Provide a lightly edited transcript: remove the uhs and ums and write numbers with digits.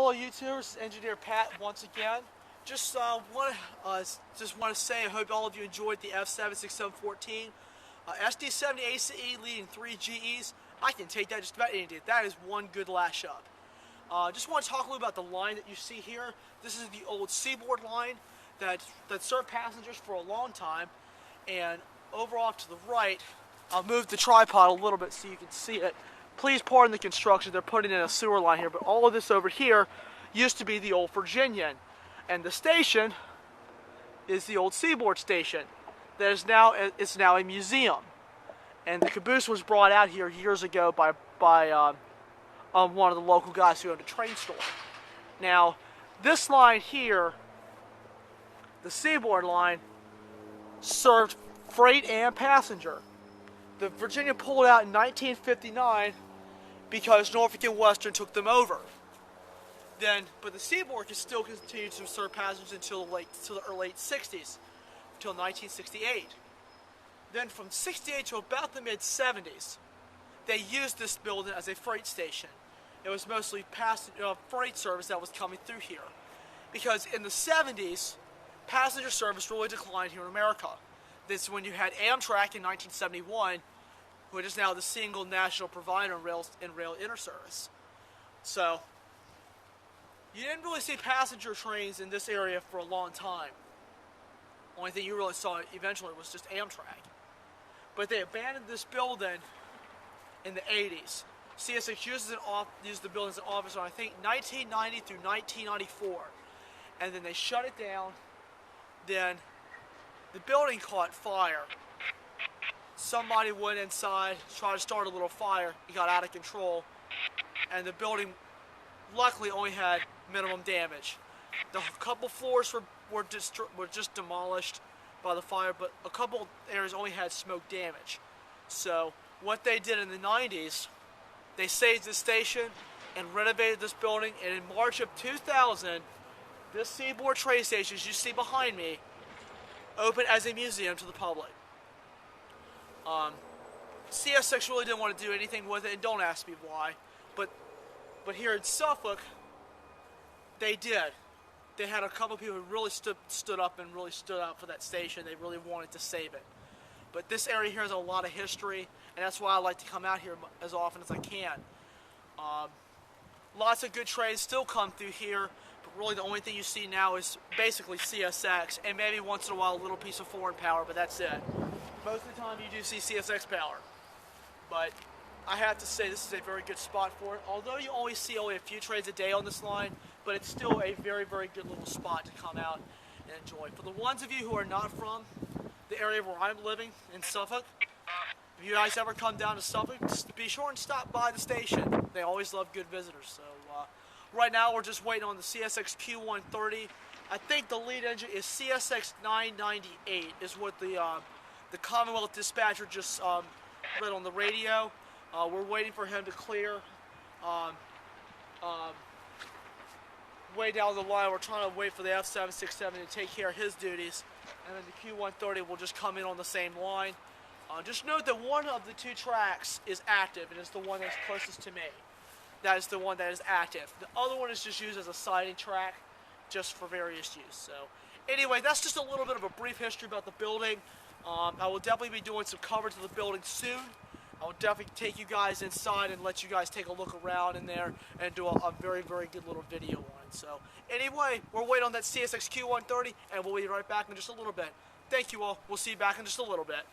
Hello YouTubers, this is Engineer Pat once again. Just want to say I hope all of you enjoyed the F76714. SD70 ACE leading 3 GEs. I can take that just about any day. That is one good lash up. Just want to talk a little about the line that you see here. This is the old Seaboard line that served passengers for a long time. And over off to the right, I'll move the tripod a little bit so you can see it. Please pardon the construction, they're putting in a sewer line here, but all of this over here used to be the old Virginian. And the station is the old Seaboard station. That is now, it's now a museum. And the caboose was brought out here years ago by one of the local guys who owned a train store. Now, this line here, the Seaboard line, served freight and passenger. The Virginia pulled out in 1959 because Norfolk and Western took them over. But the Seaboard still continued to serve passengers until the late 60s, until 1968. Then from 68 to about the mid-70s, they used this building as a freight station. It was mostly freight service that was coming through here. Because in the 70s, passenger service really declined here in America. This is when you had Amtrak in 1971, which is now the single national provider in rail interservice. So, you didn't really see passenger trains in this area for a long time. Only thing you really saw eventually was just Amtrak. But they abandoned this building in the 80s. CSX used the building as an office on, I think, 1990 through 1994. And then they shut it down. Then the building caught fire. Somebody went inside, tried to start a little fire. It got out of control. And the building luckily only had minimum damage. A couple floors were just demolished by the fire, but a couple areas only had smoke damage. So what they did in the 90s, they saved the station and renovated this building. And in March of 2000, this Seaboard train station, as you see behind me, opened as a museum to the public. CSX really didn't want to do anything with it, and don't ask me why, but here in Suffolk, they did. They had a couple of people who really stood up and really stood up for that station. They really wanted to save it. But this area here has a lot of history, and that's why I like to come out here as often as I can. Lots of good trains still come through here, but really the only thing you see now is basically CSX, and maybe once in a while a little piece of foreign power, but that's it. Most of the time you do see CSX power. But I have to say this is a very good spot for it. Although you always see only a few trains a day on this line, but it's still a very, very good little spot to come out and enjoy. For the ones of you who are not from the area where I'm living in Suffolk, if you guys ever come down to Suffolk, just be sure and stop by the station. They always love good visitors. So right now we're just waiting on the CSX Q130. I think the lead engine is CSX 998 is what the Commonwealth dispatcher just read on the radio. We're waiting for him to clear. Way down the line, we're trying to wait for the F767 to take care of his duties, and then the Q130 will just come in on the same line. Just note that one of the two tracks is active, and it's the one that's closest to me. That is the one that is active. The other one is just used as a siding track, just for various use. So, anyway, that's just a little bit of a brief history about the building. I will definitely be doing some coverage of the building soon. I will definitely take you guys inside and let you guys take a look around in there and do a very, very good little video on it. So, anyway, we're waiting on that CSX Q130, and we'll be right back in just a little bit. Thank you all. We'll see you back in just a little bit.